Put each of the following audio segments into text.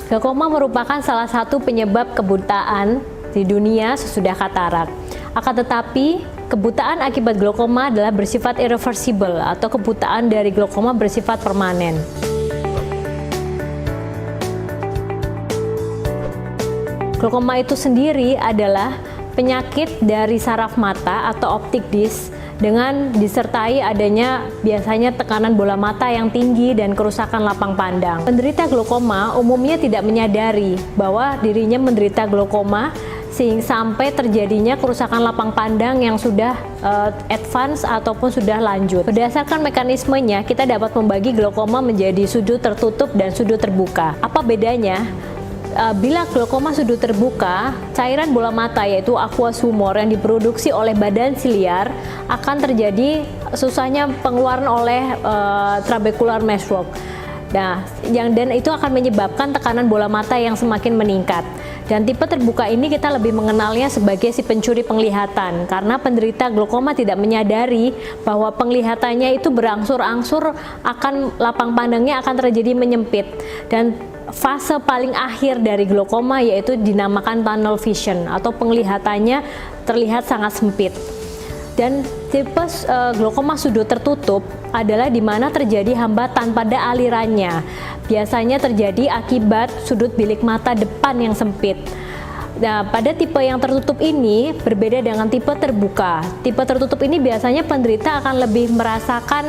Glaukoma merupakan salah satu penyebab kebutaan di dunia sesudah katarak. Akan tetapi, kebutaan akibat glaukoma adalah bersifat irreversible atau kebutaan dari glaukoma bersifat permanen. Glaukoma itu sendiri adalah penyakit dari saraf mata atau optic disc dengan disertai adanya biasanya tekanan bola mata yang tinggi dan kerusakan lapang pandang. Penderita glaukoma umumnya tidak menyadari bahwa dirinya menderita glaukoma sehingga sampai terjadinya kerusakan lapang pandang yang sudah advance ataupun sudah lanjut. Berdasarkan mekanismenya, kita dapat membagi glaukoma menjadi sudut tertutup dan sudut terbuka. Apa bedanya? Bila glaukoma sudut terbuka, cairan bola mata yaitu aqueous humor yang diproduksi oleh badan siliar akan terjadi susahnya pengeluaran oleh trabecular meshwork. Nah, dan itu akan menyebabkan tekanan bola mata yang semakin meningkat. Dan tipe terbuka ini kita lebih mengenalnya sebagai si pencuri penglihatan, karena penderita glaukoma tidak menyadari bahwa penglihatannya itu berangsur-angsur akan lapang pandangnya akan terjadi menyempit. Dan fase paling akhir dari glaukoma yaitu dinamakan tunnel vision atau penglihatannya terlihat sangat sempit. Dan tipe glaukoma sudut tertutup adalah di mana terjadi hambatan pada alirannya. Biasanya terjadi akibat sudut bilik mata depan yang sempit. Nah, pada tipe yang tertutup ini berbeda dengan tipe terbuka. Tipe tertutup ini biasanya penderita akan lebih merasakan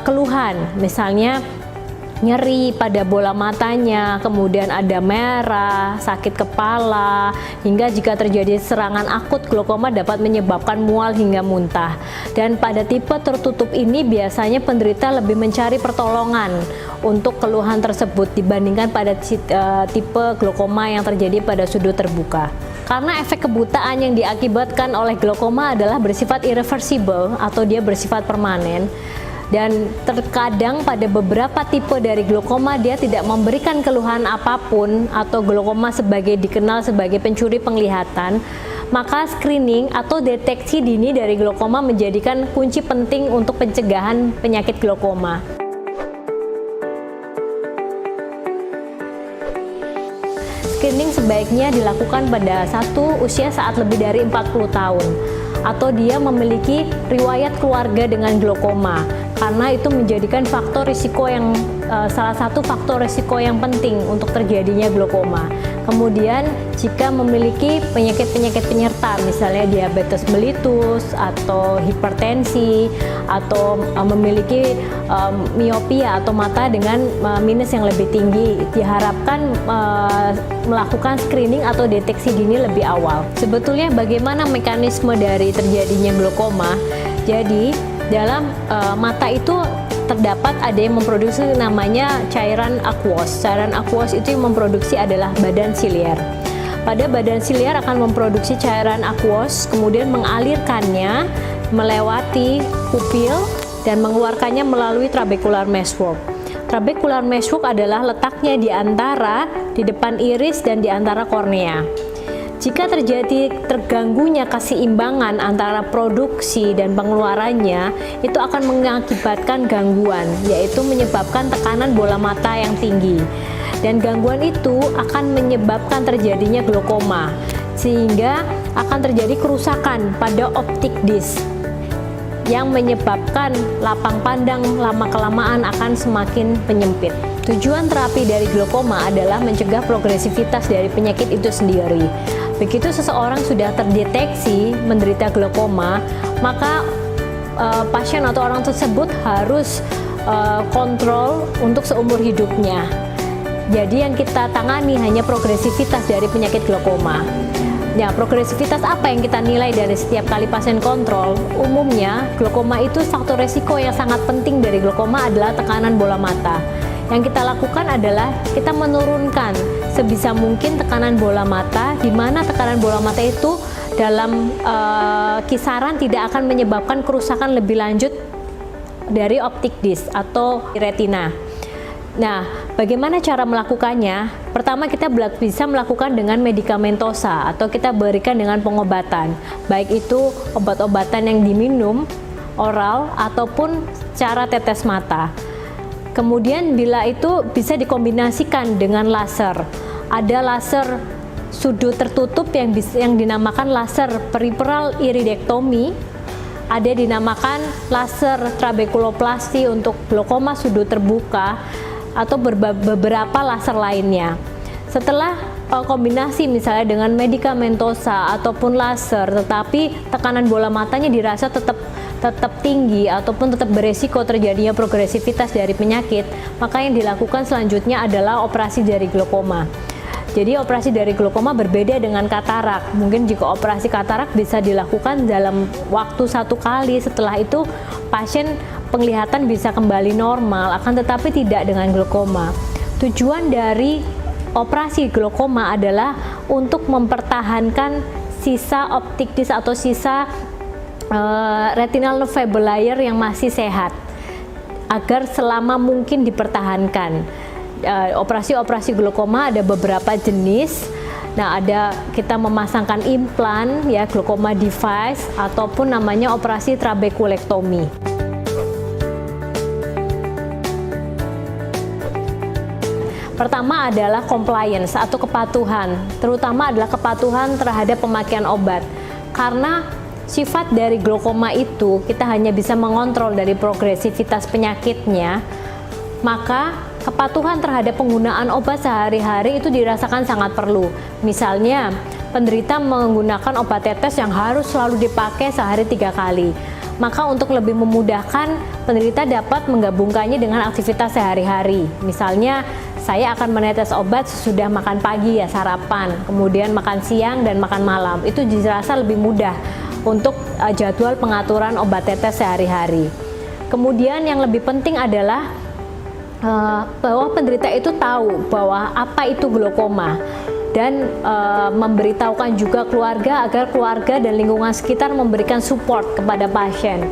keluhan, misalnya nyeri pada bola matanya, kemudian ada merah, sakit kepala, hingga jika terjadi serangan akut glaukoma dapat menyebabkan mual hingga muntah. Dan pada tipe tertutup ini biasanya penderita lebih mencari pertolongan untuk keluhan tersebut dibandingkan pada tipe glaukoma yang terjadi pada sudut terbuka. Karena efek kebutaan yang diakibatkan oleh glaukoma adalah bersifat irreversible atau dia bersifat permanen. Dan terkadang pada beberapa tipe dari glaukoma dia tidak memberikan keluhan apapun atau glaukoma dikenal sebagai pencuri penglihatan, maka screening atau deteksi dini dari glaukoma menjadikan kunci penting untuk pencegahan penyakit glaukoma. Screening sebaiknya dilakukan pada usia saat lebih dari 40 tahun atau dia memiliki riwayat keluarga dengan glaukoma, karena itu menjadikan faktor risiko yang salah satu faktor risiko yang penting untuk terjadinya glaukoma. Kemudian jika memiliki penyakit-penyakit penyerta, misalnya diabetes mellitus atau hipertensi atau memiliki miopia atau mata dengan minus yang lebih tinggi, diharapkan melakukan screening atau deteksi dini lebih awal. Sebetulnya bagaimana mekanisme dari terjadinya glaukoma? Jadi dalam mata itu terdapat ada yang memproduksi namanya cairan aqueous. Cairan aqueous itu yang memproduksi adalah badan siliar. Pada badan siliar akan memproduksi cairan aqueous, kemudian mengalirkannya melewati pupil dan mengeluarkannya melalui trabecular meshwork. Trabecular meshwork adalah letaknya di depan iris dan di antara kornea. Jika terjadi terganggunya keseimbangan antara produksi dan pengeluarannya, itu akan mengakibatkan gangguan, yaitu menyebabkan tekanan bola mata yang tinggi. Dan gangguan itu akan menyebabkan terjadinya glaukoma, sehingga akan terjadi kerusakan pada optic disc yang menyebabkan lapang pandang lama-kelamaan akan semakin penyempit. Tujuan terapi dari glaukoma adalah mencegah progresivitas dari penyakit itu sendiri. Begitu seseorang sudah terdeteksi menderita glaukoma, maka pasien atau orang tersebut harus kontrol untuk seumur hidupnya. Jadi yang kita tangani hanya progresivitas dari penyakit glaukoma. Ya, progresivitas apa yang kita nilai dari setiap kali pasien kontrol? Umumnya, glaukoma itu faktor resiko yang sangat penting dari glaukoma adalah tekanan bola mata. Yang kita lakukan adalah kita menurunkan sebisa mungkin tekanan bola mata, di mana tekanan bola mata itu dalam kisaran tidak akan menyebabkan kerusakan lebih lanjut dari optic disc atau retina. Nah, bagaimana cara melakukannya? Pertama, kita bisa melakukan dengan medikamentosa atau kita berikan dengan pengobatan, baik itu obat-obatan yang diminum, oral, ataupun cara tetes mata. Kemudian bila itu bisa dikombinasikan dengan laser. Ada laser sudut tertutup yang dinamakan laser peripheral iridektomi, ada dinamakan laser trabekuloplasti untuk glaukoma sudut terbuka, atau beberapa laser lainnya. Setelah kombinasi misalnya dengan medikamentosa ataupun laser, tetapi tekanan bola matanya dirasa tetap tinggi ataupun tetap beresiko terjadinya progresivitas dari penyakit, maka yang dilakukan selanjutnya adalah operasi dari glaukoma. Jadi operasi dari glaukoma berbeda dengan katarak. Mungkin jika operasi katarak bisa dilakukan dalam waktu 1 kali, setelah itu pasien penglihatan bisa kembali normal, akan tetapi tidak dengan glaukoma. Tujuan dari operasi glaukoma adalah untuk mempertahankan sisa optik disc atau sisa retinal nerve fiber layer yang masih sehat, agar selama mungkin dipertahankan. Operasi glaukoma ada beberapa jenis. Nah, kita memasangkan implan ya, glaukoma device, ataupun namanya operasi trabekulektomi. Pertama adalah compliance atau kepatuhan, terutama adalah kepatuhan terhadap pemakaian obat. Karena sifat dari glaukoma itu kita hanya bisa mengontrol dari progresivitas penyakitnya, maka kepatuhan terhadap penggunaan obat sehari-hari itu dirasakan sangat perlu. Misalnya, penderita menggunakan obat tetes yang harus selalu dipakai sehari 3 kali. Maka untuk lebih memudahkan, penderita dapat menggabungkannya dengan aktivitas sehari-hari. Misalnya, saya akan menetes obat sesudah makan pagi ya, sarapan, kemudian makan siang dan makan malam. Itu dirasa lebih mudah untuk jadwal pengaturan obat tetes sehari-hari. Kemudian yang lebih penting adalah bahwa penderita itu tahu bahwa apa itu glaukoma, dan memberitahukan juga keluarga agar keluarga dan lingkungan sekitar memberikan support kepada pasien.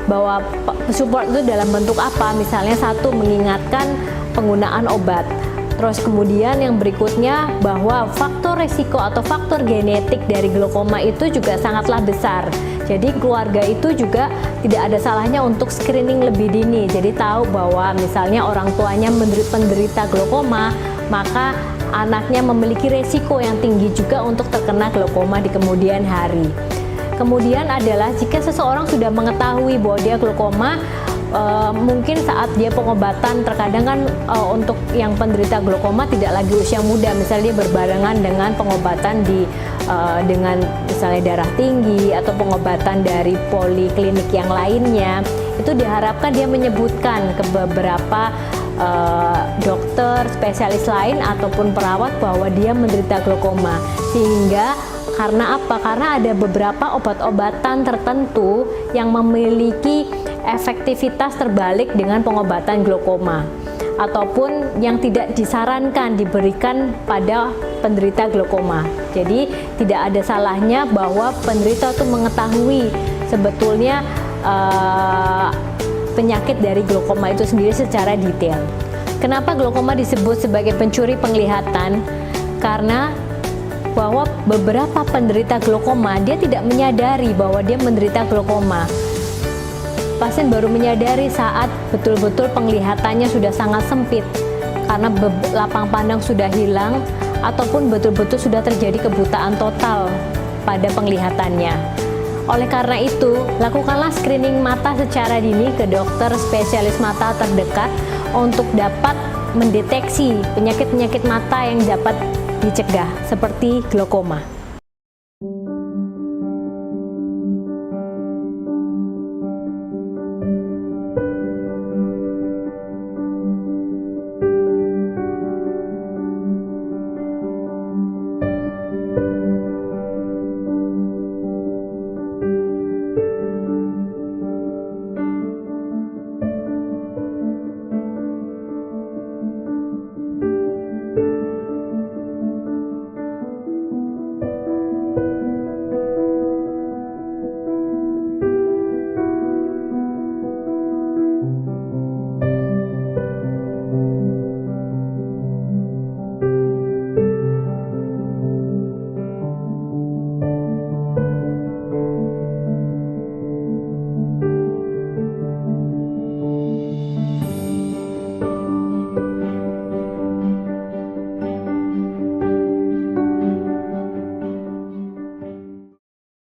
Bahwa support itu dalam bentuk apa? Misalnya satu, mengingatkan penggunaan obat. Terus kemudian yang berikutnya bahwa faktor resiko atau faktor genetik dari glaukoma itu juga sangatlah besar. Jadi keluarga itu juga tidak ada salahnya untuk screening lebih dini. Jadi tahu bahwa misalnya orang tuanya penderita glaukoma, maka anaknya memiliki resiko yang tinggi juga untuk terkena glaukoma di kemudian hari. Kemudian adalah jika seseorang sudah mengetahui bahwa dia glaukoma, mungkin saat dia pengobatan, terkadang kan untuk yang penderita glaukoma tidak lagi usia muda, misalnya dia berbarengan dengan pengobatan dengan misalnya darah tinggi atau pengobatan dari poliklinik yang lainnya, itu diharapkan dia menyebutkan ke beberapa dokter spesialis lain ataupun perawat bahwa dia menderita glaukoma. Sehingga karena apa? Karena ada beberapa obat-obatan tertentu yang memiliki efektivitas terbalik dengan pengobatan glaukoma, ataupun yang tidak disarankan diberikan pada penderita glaukoma. Jadi tidak ada salahnya bahwa penderita itu mengetahui sebetulnya penyakit dari glaukoma itu sendiri secara detail. Kenapa glaukoma disebut sebagai pencuri penglihatan? Karena bahwa beberapa penderita glaukoma dia tidak menyadari bahwa dia menderita glaukoma. Pasien baru menyadari saat betul-betul penglihatannya sudah sangat sempit karena lapang pandang sudah hilang, ataupun betul-betul sudah terjadi kebutaan total pada penglihatannya. Oleh karena itu, lakukanlah screening mata secara dini ke dokter spesialis mata terdekat untuk dapat mendeteksi penyakit-penyakit mata yang dapat dicegah seperti glaukoma.